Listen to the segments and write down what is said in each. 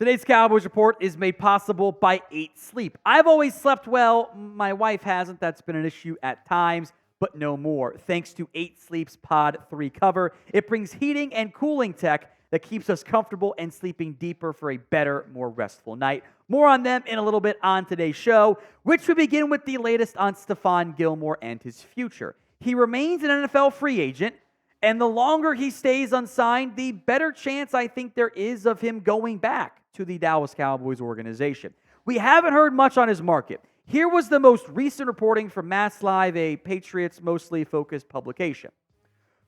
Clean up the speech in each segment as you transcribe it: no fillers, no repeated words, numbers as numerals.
Today's Cowboys Report is made possible by 8 Sleep. I've always slept well. My wife hasn't. That's been an issue at times, but no more. Thanks to 8 Sleep's Pod 3 cover, it brings heating and cooling tech that keeps us comfortable and sleeping deeper for a better, more restful night. More on them in a little bit on today's show, which we begin with the latest on Stephon Gilmore and his future. He remains an NFL free agent, and the longer he stays unsigned, the better chance I think there is of him going back to the Dallas Cowboys organization. We haven't heard much on his market. Here was the most recent reporting from Mass Live, a Patriots mostly focused publication.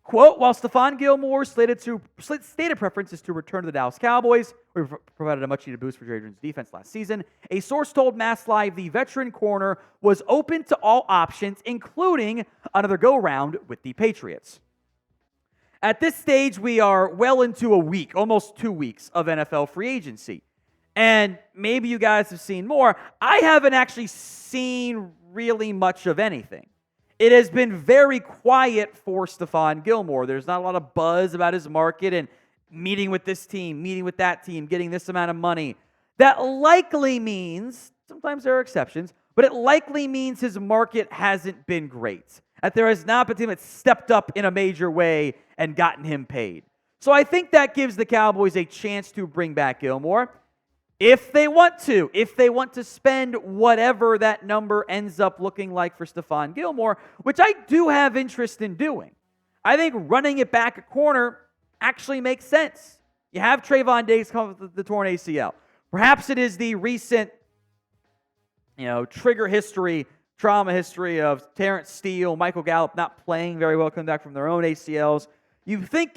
Quote, while Stephon Gilmore's stated preference is to return to the Dallas Cowboys, who provided a much-needed boost for Adrian's defense last season, a source told Mass Live the veteran corner was open to all options, including another go-round with the Patriots. At this stage, we are well into a week, almost 2 weeks of NFL free agency. And maybe you guys have seen more. I haven't actually seen really much of anything. It has been very quiet for Stephon Gilmore. There's not a lot of buzz about his market and meeting with this team, meeting with that team, getting this amount of money. That likely means, sometimes there are exceptions, but it likely means his market hasn't been great. That there has not been a team that's stepped up in a major way and gotten him paid. So I think that gives the Cowboys a chance to bring back Gilmore if they want to spend whatever that number ends up looking like for Stephon Gilmore, which I do have interest in doing. I think running it back at corner actually makes sense. You have Trayvon Diggs come with the torn ACL. Perhaps it is the recent, trauma history of Terrence Steele, Michael Gallup not playing very well, coming back from their own ACLs. You think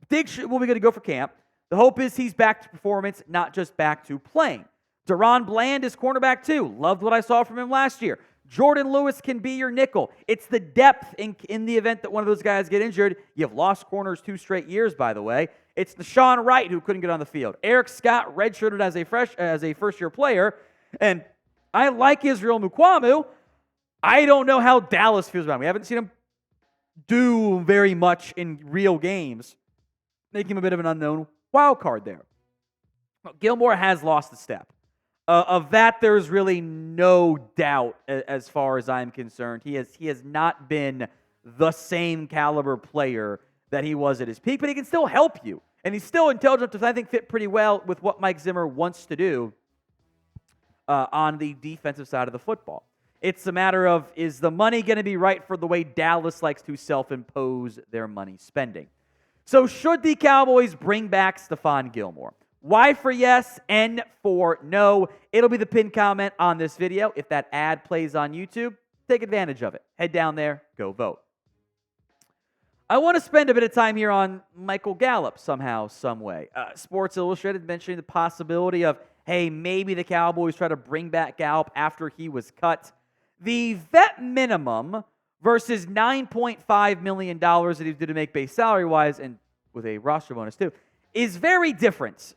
Diggs will be good to go for camp. The hope is he's back to performance, not just back to playing. Deron Bland is cornerback too. Loved what I saw from him last year. Jordan Lewis can be your nickel. It's the depth in the event that one of those guys get injured. You've lost corners 2 straight years, by the way. It's Deshaun Wright who couldn't get on the field. Eric Scott redshirted as a first-year player. And I like Israel Mukuamu. I don't know how Dallas feels about him. We haven't seen him do very much in real games, making him a bit of an unknown wild card there. Gilmore has lost a step. Of that, there's really no doubt as far as I'm concerned. He has not been the same caliber player that he was at his peak, but he can still help you. And he's still intelligent to, I think, fit pretty well with what Mike Zimmer wants to do on the defensive side of the football. It's a matter of, is the money going to be right for the way Dallas likes to self-impose their money spending? So should the Cowboys bring back Stephon Gilmore? Y for yes, N for no. It'll be the pinned comment on this video. If that ad plays on YouTube, take advantage of it. Head down there, go vote. I want to spend a bit of time here on Michael Gallup somehow, some way. Sports Illustrated mentioning the possibility of, hey, maybe the Cowboys try to bring back Gallup after he was cut. The vet minimum versus $9.5 million that he's due to make base salary-wise, and with a roster bonus too, is very different.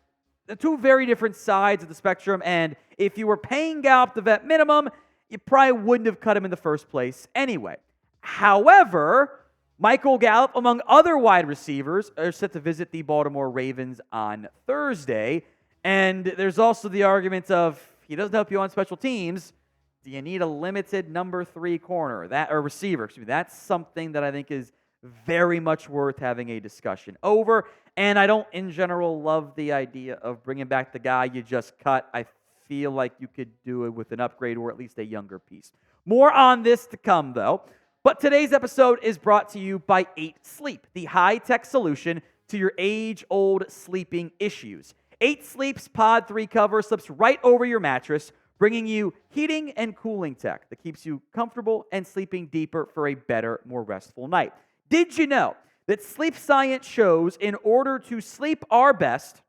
The 2 very different sides of the spectrum, and if you were paying Gallup the vet minimum, you probably wouldn't have cut him in the first place anyway. However, Michael Gallup, among other wide receivers, are set to visit the Baltimore Ravens on Thursday, and there's also the argument of, he doesn't help you on special teams. Do you need a limited number 3 corner or receiver? That's something that I think is very much worth having a discussion over. And I don't, in general, love the idea of bringing back the guy you just cut. I feel like you could do it with an upgrade or at least a younger piece. More on this to come, though. But today's episode is brought to you by 8 Sleep, the high-tech solution to your age-old sleeping issues. 8 Sleep's Pod 3 cover slips right over your mattress, bringing you heating and cooling tech that keeps you comfortable and sleeping deeper for a better, more restful night. Did you know that sleep science shows in order to sleep our best,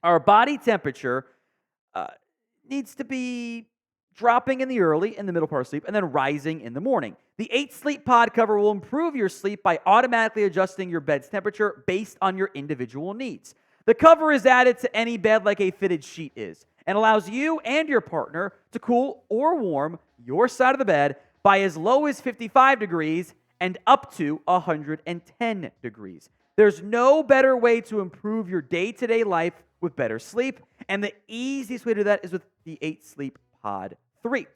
our body temperature needs to be dropping in the middle part of sleep, and then rising in the morning. The 8 Sleep Pod cover will improve your sleep by automatically adjusting your bed's temperature based on your individual needs. The cover is added to any bed like a fitted sheet is, and allows you and your partner to cool or warm your side of the bed by as low as 55 degrees and up to 110 degrees. There's no better way to improve your day-to-day life with better sleep, and the easiest way to do that is with the 8 Sleep Pod 3.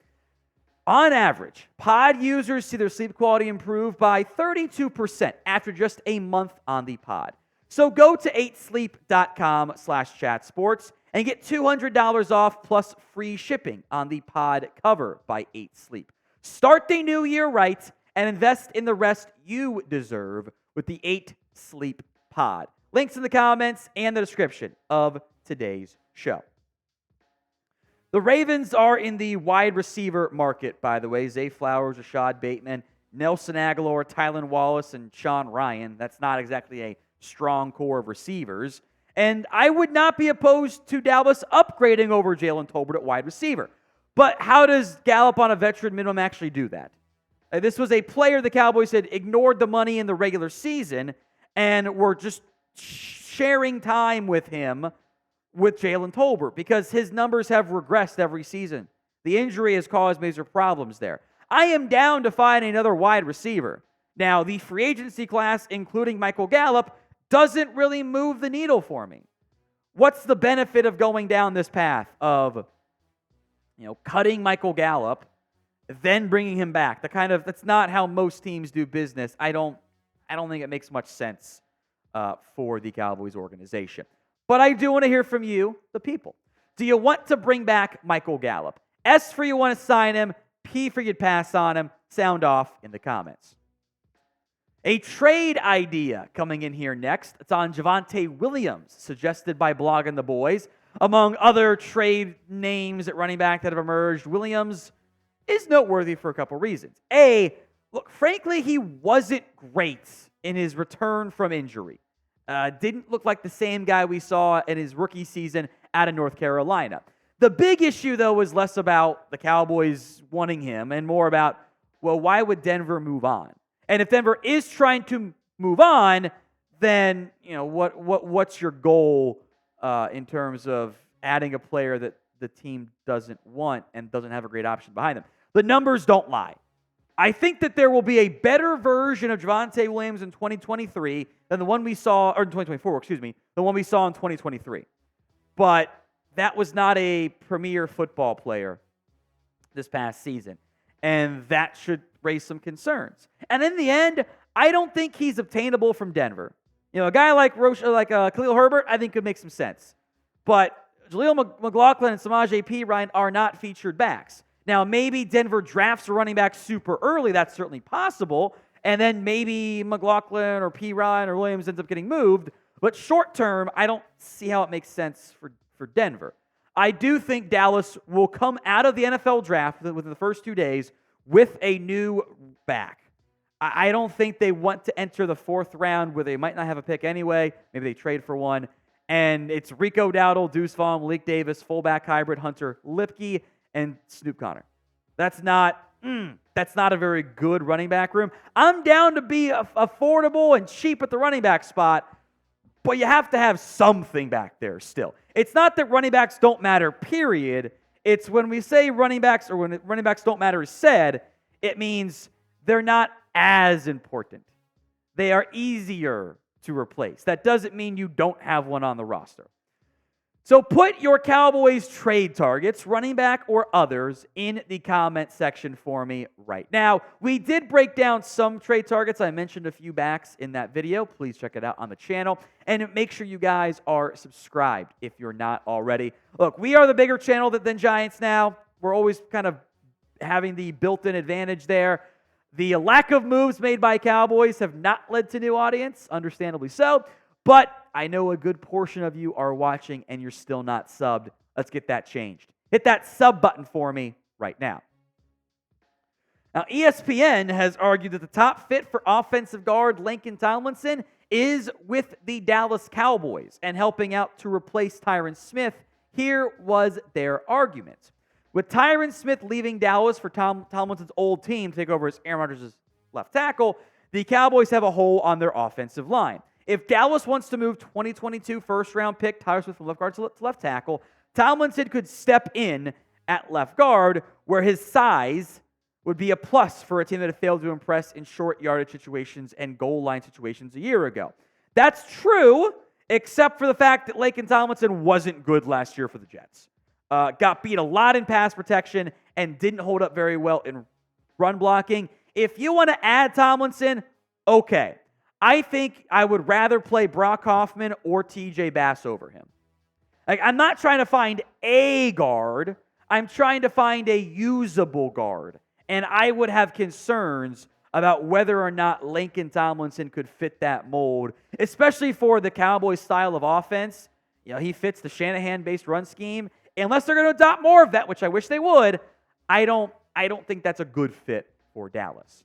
On average, pod users see their sleep quality improve by 32% after just a month on the pod. So go to 8sleep.com/chatsports and get $200 off plus free shipping on the pod cover by 8 Sleep. Start the new year right and invest in the rest you deserve with the 8 Sleep Pod. Links in the comments and the description of today's show. The Ravens are in the wide receiver market, by the way. Zay Flowers, Rashad Bateman, Nelson Aguilar, Tylan Wallace, and Sean Ryan. That's not exactly a strong core of receivers. And I would not be opposed to Dallas upgrading over Jalen Tolbert at wide receiver. But how does Gallup on a veteran minimum actually do that? This was a player the Cowboys had ignored the money in the regular season and were just sharing time with him with Jalen Tolbert because his numbers have regressed every season. The injury has caused major problems there. I am down to find another wide receiver. Now, the free agency class, including Michael Gallup, doesn't really move the needle for me. What's the benefit of going down this path of, cutting Michael Gallup, then bringing him back? That's not how most teams do business. I don't think it makes much sense for the Cowboys organization. But I do want to hear from you, the people. Do you want to bring back Michael Gallup? S for you want to sign him. P for you'd pass on him. Sound off in the comments. A trade idea coming in here next. It's on Javonte Williams, suggested by Blogging the Boys. Among other trade names at running back that have emerged, Williams is noteworthy for a couple reasons. Look, frankly, he wasn't great in his return from injury. Didn't look like the same guy we saw in his rookie season out of North Carolina. The big issue, though, was less about the Cowboys wanting him and more about, why would Denver move on? And if Denver is trying to move on, then what's your goal in terms of adding a player that the team doesn't want and doesn't have a great option behind them? The numbers don't lie. I think that there will be a better version of Javonte Williams in 2023 than the one we saw, or in 2024, the one we saw in 2023. But that was not a premier football player this past season. And that should raise some concerns. And in the end, I don't think he's obtainable from Denver. A guy like Khalil Herbert, I think could make some sense. But Jaleel McLaughlin and Samaje Perine are not featured backs. Now, maybe Denver drafts a running back super early. That's certainly possible. And then maybe McLaughlin or Perine or Williams ends up getting moved. But short term, I don't see how it makes sense for Denver. I do think Dallas will come out of the NFL draft within the first 2 days with a new back. I don't think they want to enter the 4th round where they might not have a pick anyway. Maybe they trade for one. And it's Rico Dowdle, Deuce Vaughn, Malik Davis, fullback hybrid, Hunter Lipke, and Snoop Connor. That's not a very good running back room. I'm down to be affordable and cheap at the running back spot, but you have to have something back there still. It's not that running backs don't matter, period. It's when we say running backs or when running backs don't matter is said, it means they're not as important. They are easier to replace. That doesn't mean you don't have one on the roster. So put your Cowboys trade targets, running back or others, in the comment section for me right now. We did break down some trade targets. I mentioned a few backs in that video. Please check it out on the channel. And make sure you guys are subscribed if you're not already. Look, we are the bigger channel than Giants now. We're always kind of having the built-in advantage there. The lack of moves made by Cowboys have not led to new audience, understandably so. But I know a good portion of you are watching and you're still not subbed. Let's get that changed. Hit that sub button for me right now. Now, ESPN has argued that the top fit for offensive guard Laken Tomlinson is with the Dallas Cowboys and helping out to replace Tyron Smith. Here was their argument. With Tyron Smith leaving Dallas for Tomlinson's old team to take over as Aaron Rodgers' left tackle, the Cowboys have a hole on their offensive line. If Dallas wants to move 2022 first-round pick Tyron Smith from left guard to left tackle, Tomlinson could step in at left guard, where his size would be a plus for a team that had failed to impress in short yardage situations and goal line situations a year ago. That's true, except for the fact that Laken Tomlinson wasn't good last year for the Jets. Got beat a lot in pass protection and didn't hold up very well in run blocking. If you want to add Tomlinson, okay. I think I would rather play Brock Hoffman or TJ Bass over him. Like, I'm not trying to find a guard. I'm trying to find a usable guard. And I would have concerns about whether or not Laken Tomlinson could fit that mold, especially for the Cowboys' style of offense. You know, he fits the Shanahan-based run scheme. Unless they're going to adopt more of that, which I wish they would, I don't think that's a good fit for Dallas.